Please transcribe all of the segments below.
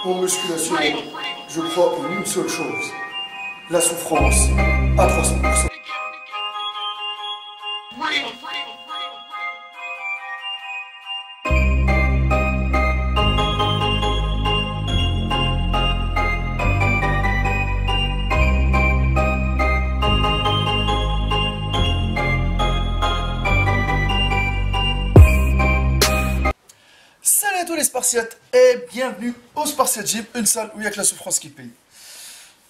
En musculation, je crois en une seule chose, la souffrance à 300%. Salut à tous les Spartiates et bienvenue au Spartiate Gym, une salle où il n'y a que la souffrance qui paye.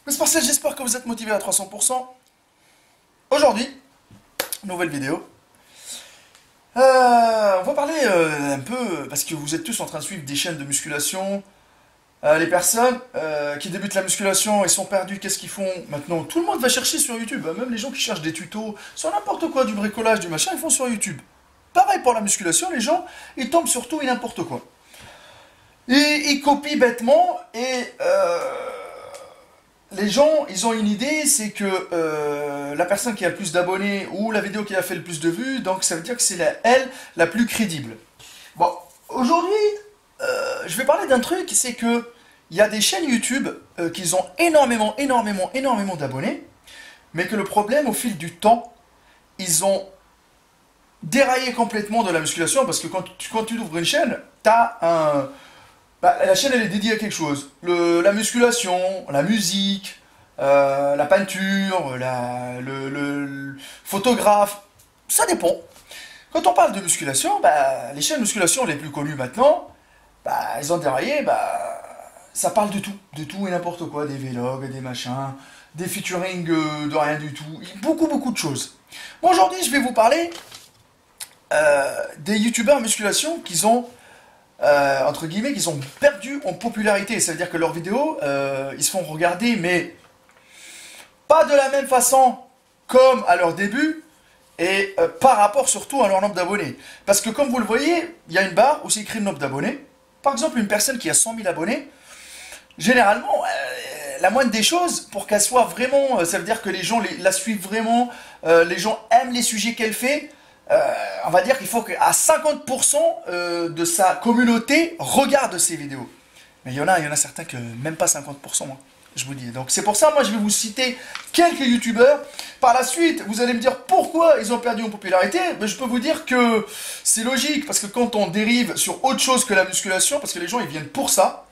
Les Spartiates, j'espère que vous êtes motivés à 300%. Aujourd'hui, nouvelle vidéo. On va parler un peu, parce que vous êtes tous en train de suivre des chaînes de musculation. Les personnes qui débutent la musculation et sont perdues, qu'est-ce qu'ils font maintenant? Tout le monde va chercher sur YouTube, même les gens qui cherchent des tutos sur n'importe quoi, du bricolage, du machin, ils font sur YouTube. Pareil pour la musculation, les gens, ils tombent sur tout et n'importe quoi. Et ils copient bêtement et les gens, ils ont une idée, c'est que la personne qui a le plus d'abonnés ou la vidéo qui a fait le plus de vues, donc ça veut dire que c'est elle la plus crédible. Bon, aujourd'hui, je vais parler d'un truc, c'est que il y a des chaînes YouTube qui ont énormément d'abonnés, mais que le problème, au fil du temps, ils ont dérailler complètement de la musculation, parce que quand tu ouvres une chaîne, t'as un... la chaîne elle est dédiée à quelque chose. La musculation, la musique, la peinture, le photographe, ça dépend. Quand on parle de musculation, les chaînes de musculation les plus connues maintenant, elles ont déraillé, ça parle de tout et n'importe quoi, des vlogs, des machins, des featuring de rien du tout, beaucoup de choses. Bon, aujourd'hui je vais vous parler des youtubeurs musculation qui ont, entre guillemets, qui ont perdu en popularité. Ça veut dire que leurs vidéos, ils se font regarder, mais pas de la même façon comme à leur début, et par rapport surtout à leur nombre d'abonnés. Parce que comme vous le voyez, il y a une barre où c'est écrit le nombre d'abonnés. Par exemple, une personne qui a 100 000 abonnés, généralement, la moindre des choses, pour qu'elle soit vraiment, ça veut dire que les gens la suivent vraiment, les gens aiment les sujets qu'elle fait, on va dire qu'il faut qu'à 50% de sa communauté regarde ces vidéos. Mais il y en a certains que même pas 50%, moi, je vous dis. Donc c'est pour ça, moi, je vais vous citer quelques youtubeurs. Par la suite, vous allez me dire pourquoi ils ont perdu en popularité. Mais je peux vous dire que c'est logique, parce que quand on dérive sur autre chose que la musculation, parce que les gens, ils viennent pour ça,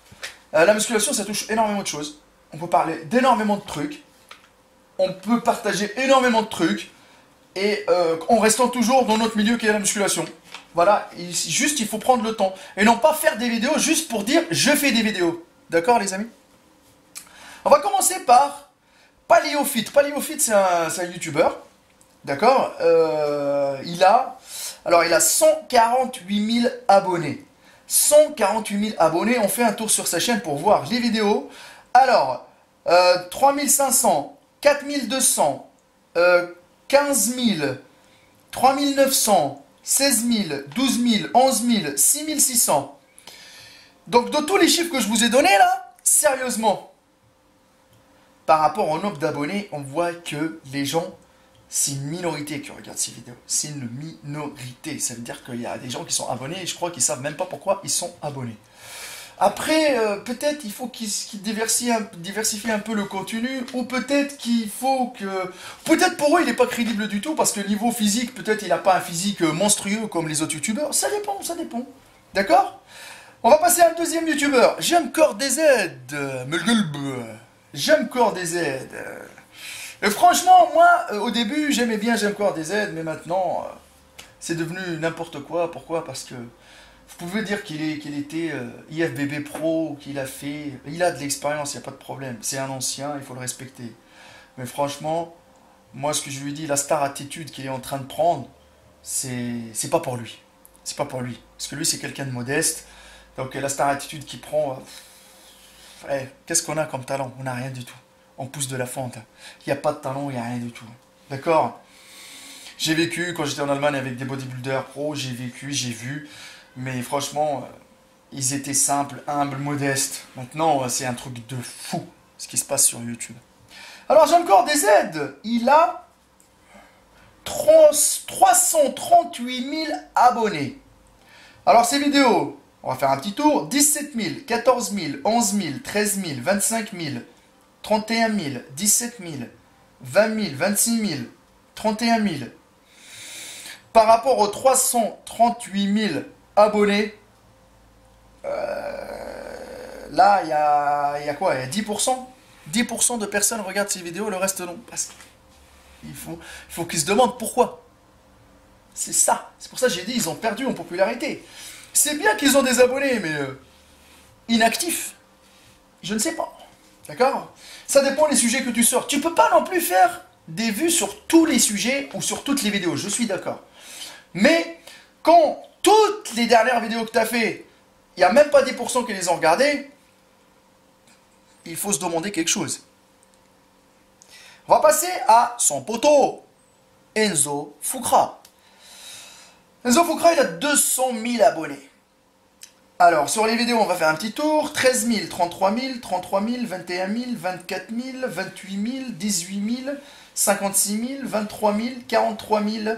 la musculation, ça touche énormément de choses. On peut parler d'énormément de trucs. On peut partager énormément de trucs. Et en restant toujours dans notre milieu qui est la musculation. Voilà, juste il faut prendre le temps. Et non pas faire des vidéos juste pour dire je fais des vidéos. D'accord les amis? On va commencer par Paléofit. Paléofit c'est un youtubeur. D'accord, il a 148 000 abonnés. 148 000 abonnés, on fait un tour sur sa chaîne pour voir les vidéos. Alors, 3500, 4200, 15 000, 3 900, 16 000, 12 000, 11 000, 6 600. Donc de tous les chiffres que je vous ai donnés là, sérieusement, par rapport au nombre d'abonnés, on voit que les gens, c'est une minorité qui regarde ces vidéos. C'est une minorité. Ça veut dire qu'il y a des gens qui sont abonnés et je crois qu'ils ne savent même pas pourquoi ils sont abonnés. Après, peut-être il faut qu'ils diversifient un peu le contenu, ou peut-être qu'il faut que... Peut-être pour eux, il n'est pas crédible du tout, parce que niveau physique, peut-être il n'a pas un physique monstrueux comme les autres youtubeurs. Ça dépend. D'accord? On va passer à un deuxième youtubeur. J'aime Corps DZ. J'aime Corps DZ. Et franchement, moi, au début, j'aimais bien J'aime Corps DZ, mais maintenant, c'est devenu n'importe quoi. Pourquoi? Parce que... Vous pouvez dire qu'il était IFBB Pro, qu'il a fait... Il a de l'expérience, il n'y a pas de problème. C'est un ancien, il faut le respecter. Mais franchement, moi ce que je lui dis, la star attitude qu'il est en train de prendre, c'est pas pour lui. C'est pas pour lui. Parce que lui, c'est quelqu'un de modeste. Donc la star attitude qu'il prend... qu'est-ce qu'on a comme talent? On n'a rien du tout. On pousse de la fente. Il n'y a pas de talent, il n'y a rien du tout. D'accord? J'ai vécu, quand j'étais en Allemagne avec des bodybuilders pro, j'ai vécu, j'ai vu... Mais franchement, ils étaient simples, humbles, modestes. Maintenant, c'est un truc de fou, ce qui se passe sur YouTube. Alors, J'aime Corps DZ, il a 338 000 abonnés. Alors, ces vidéos, On va faire un petit tour. 17 000, 14 000, 11 000, 13 000, 25 000, 31 000, 17 000, 20 000, 26 000, 31 000. Par rapport aux 338 000 abonnés, là, il y a quoi? Il y a 10%. 10% de personnes regardent ces vidéos, le reste non. Il faut qu'ils se demandent pourquoi. C'est ça. C'est pour ça que j'ai dit, ils ont perdu en popularité. C'est bien qu'ils ont des abonnés, mais inactifs. Je ne sais pas. D'accord? Ça dépend des sujets que tu sors. Tu peux pas non plus faire des vues sur tous les sujets ou sur toutes les vidéos. Je suis d'accord. Mais quand toutes les dernières vidéos que tu as fait, il n'y a même pas 10% qui les ont regardées, il faut se demander quelque chose. On va passer à son poteau, Enzo Foucra. Enzo Foucra, il a 200 000 abonnés. Alors, sur les vidéos, on va faire un petit tour. 13 000, 33 000, 33 000, 21 000, 24 000, 28 000, 18 000, 56 000, 23 000, 43 000.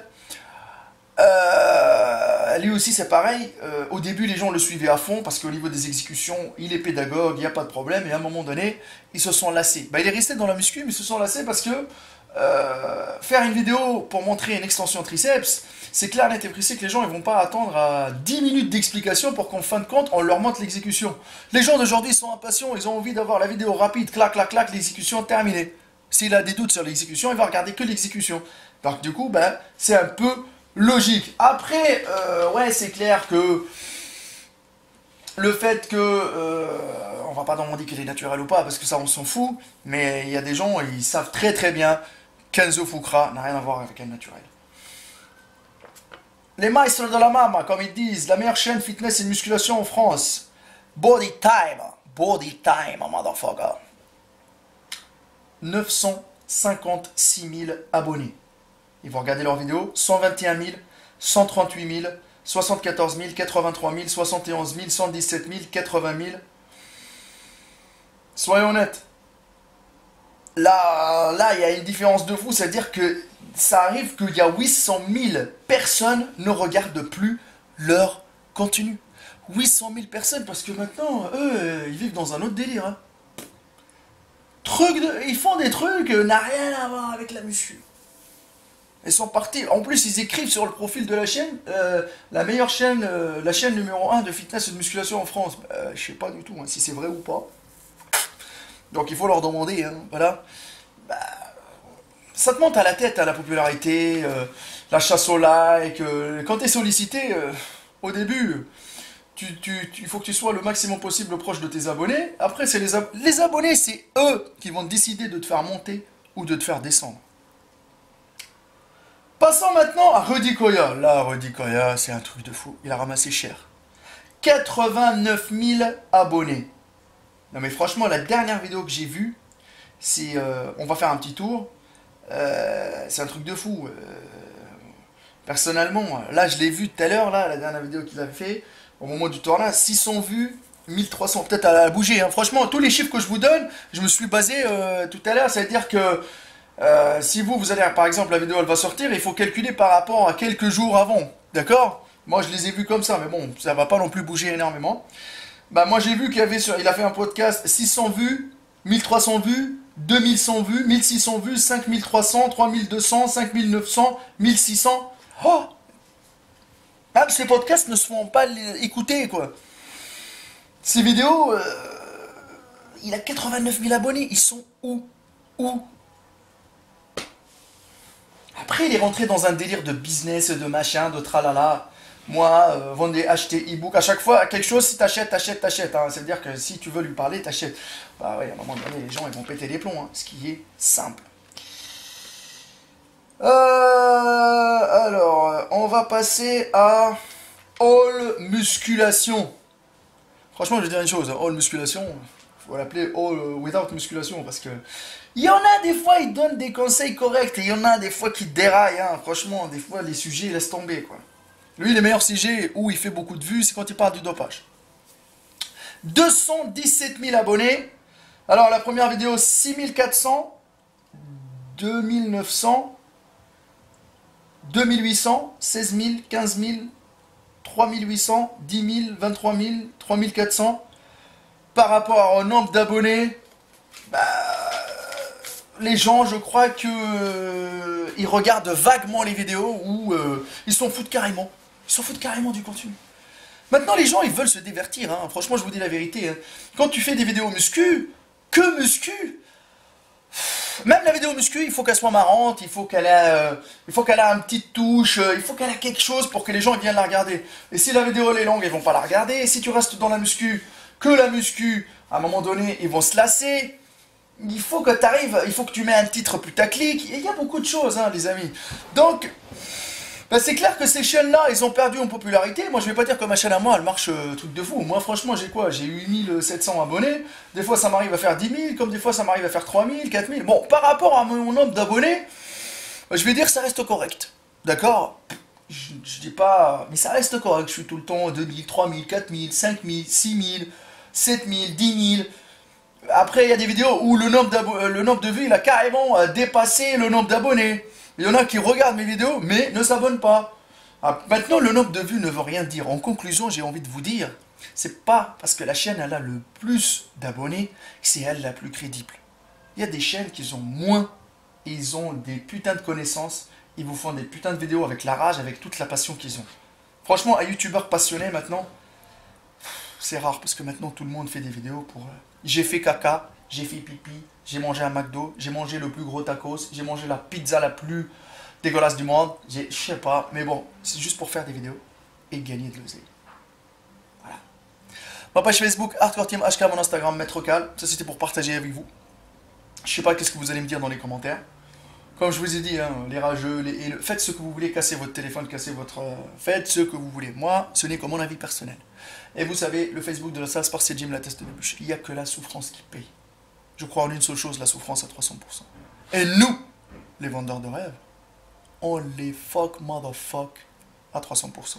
Lui aussi, c'est pareil. Au début, les gens le suivaient à fond parce qu'au niveau des exécutions, il est pédagogue, il n'y a pas de problème. Et à un moment donné, ils se sont lassés. Il est resté dans la muscu, mais ils se sont lassés parce que faire une vidéo pour montrer une extension triceps, c'est clair, net et précis que les gens ne vont pas attendre à 10 minutes d'explication pour qu'en fin de compte, on leur montre l'exécution. Les gens d'aujourd'hui sont impatients, ils ont envie d'avoir la vidéo rapide, clac, clac, clac, l'exécution terminée. S'il a des doutes sur l'exécution, il va regarder que l'exécution. Donc du coup, c'est un peu logique. Après, ouais, c'est clair que le fait que, on va pas demander qu'il est naturel ou pas, parce que ça, on s'en fout, mais il y a des gens, ils savent très très bien qu'Enzo Foucra n'a rien à voir avec un naturel. Les maestros de la mama, comme ils disent, la meilleure chaîne fitness et musculation en France. Body time, motherfucker. 956 000 abonnés. Ils vont regarder leurs vidéos. 121 000, 138 000, 74 000, 83 000, 71 000, 117 000, 80 000. Soyons honnêtes. Là, il y a une différence de fou, c'est-à-dire que ça arrive qu'il y a 800 000 personnes ne regardent plus leur contenu. 800 000 personnes, parce que maintenant, eux, ils vivent dans un autre délire. Hein. Ils font des trucs, n'a rien à voir avec la muscu. Ils sont partis. En plus, ils écrivent sur le profil de la chaîne, la meilleure chaîne, la chaîne numéro 1 de fitness et de musculation en France. Je sais pas du tout si c'est vrai ou pas. Donc il faut leur demander, hein, voilà. Ça te monte à la tête, à la popularité, la chasse au like. Quand tu es sollicité, au début, il faut que tu sois le maximum possible proche de tes abonnés. Après, c'est les abonnés, c'est eux qui vont décider de te faire monter ou de te faire descendre. Passons maintenant à Rudy Koya. Là, Rudy Koya, c'est un truc de fou. Il a ramassé cher. 89 000 abonnés. Non mais franchement, la dernière vidéo que j'ai vue, c'est... on va faire un petit tour. C'est un truc de fou. Personnellement, là je l'ai vu tout à l'heure, là, la dernière vidéo qu'il avait fait, au moment du tournage, 600 vues, 1300, peut-être elle a bougé. Hein. Franchement, tous les chiffres que je vous donne, je me suis basé tout à l'heure, c'est-à-dire que si vous allez, par exemple, la vidéo elle va sortir, il faut calculer par rapport à quelques jours avant, d'accord? Moi je les ai vus comme ça, mais bon, ça va pas non plus bouger énormément. Moi j'ai vu qu'il a fait un podcast, 600 vues, 1300 vues, 2100 vues, 1600 vues, 5300, 3200, 5900, 1600. Oh! Même ces podcasts ne se font pas écouter, quoi. Ces vidéos, il a 89 000 abonnés. Ils sont où? Après, il est rentré dans un délire de business, de machin, de tralala. Moi, vendre des acheter e-book, à chaque fois, quelque chose, si t'achètes. Hein. C'est-à-dire que si tu veux lui parler, t'achètes. Bah ouais, à un moment donné, les gens, ils vont péter les plombs, hein, ce qui est simple. Alors, on va passer à All Musculation. Franchement, je vais dire une chose, All Musculation, il faut l'appeler All Without Musculation, parce que il y en a des fois, ils donnent des conseils corrects, et il y en a des fois qui déraillent, hein. Franchement, des fois, les sujets, ils laissent tomber, quoi. Lui, les meilleurs sujets où il fait beaucoup de vues, c'est quand il parle du dopage. 217 000 abonnés. Alors, la première vidéo, 6 400, 2 900, 2 800, 16 000, 15 000, 3800, 10 000, 23 000, 3400. Par rapport au nombre d'abonnés, bah, les gens, je crois que ils regardent vaguement les vidéos ou ils s'en foutent carrément. Ils s'en foutent carrément du contenu. Maintenant, les gens, ils veulent se divertir. Hein. Franchement, je vous dis la vérité. Hein. Quand tu fais des vidéos muscu, que muscu, même la vidéo muscu, il faut qu'elle soit marrante, il faut qu'elle ait une petite touche, il faut qu'elle ait quelque chose pour que les gens viennent la regarder. Et si la vidéo elle est longue, ils vont pas la regarder. Et si tu restes dans la muscu, que la muscu, à un moment donné, ils vont se lasser. Il faut que tu arrives, il faut que tu mets un titre putaclic. Il y a beaucoup de choses, hein, les amis. Donc, bah, c'est clair que ces chaînes-là, ils ont perdu en popularité. Moi, je vais pas dire que ma chaîne à moi, elle marche truc de fou. Moi, franchement, j'ai quoi? J'ai 8700 abonnés. Des fois, ça m'arrive à faire 10 000, comme des fois, ça m'arrive à faire 3 000, 4 000. Bon, par rapport à mon nombre d'abonnés, je vais dire que ça reste correct. D'accord? Je dis pas... Mais ça reste correct. Je suis tout le temps 2 000, 3 000, 4 000, 5 000, 6 000, 7 000, 10 000. Après, il y a des vidéos où le nombre de vues, il a carrément dépassé le nombre d'abonnés. Il y en a qui regardent mes vidéos, mais ne s'abonnent pas. Ah, maintenant, le nombre de vues ne veut rien dire. En conclusion, j'ai envie de vous dire, c'est pas parce que la chaîne elle a le plus d'abonnés que c'est elle la plus crédible. Il y a des chaînes qui ont moins, ils ont des putains de connaissances, ils vous font des putains de vidéos avec la rage, avec toute la passion qu'ils ont. Franchement, un youtubeur passionné maintenant, c'est rare parce que maintenant tout le monde fait des vidéos pour... j'ai fait caca, j'ai fait pipi, j'ai mangé un McDo, j'ai mangé le plus gros tacos, j'ai mangé la pizza la plus dégueulasse du monde, je sais pas, mais bon, c'est juste pour faire des vidéos et gagner de l'oseille. Voilà. Ma page Facebook, Hardcore Team HK, mon Instagram, Maître Cal, ça c'était pour partager avec vous. Je sais pas qu'est-ce que vous allez me dire dans les commentaires. Comme je vous ai dit, hein, les rageux, faites ce que vous voulez, cassez votre téléphone, cassez votre... faites ce que vous voulez. Moi, ce n'est que mon avis personnel. Et vous savez, le Facebook de la salle Spartiate Gym, la teste de bûche, il n'y a que la souffrance qui paye. Je crois en une seule chose, la souffrance à 300%. Et nous, les vendeurs de rêves, on les fuck motherfuck à 300%.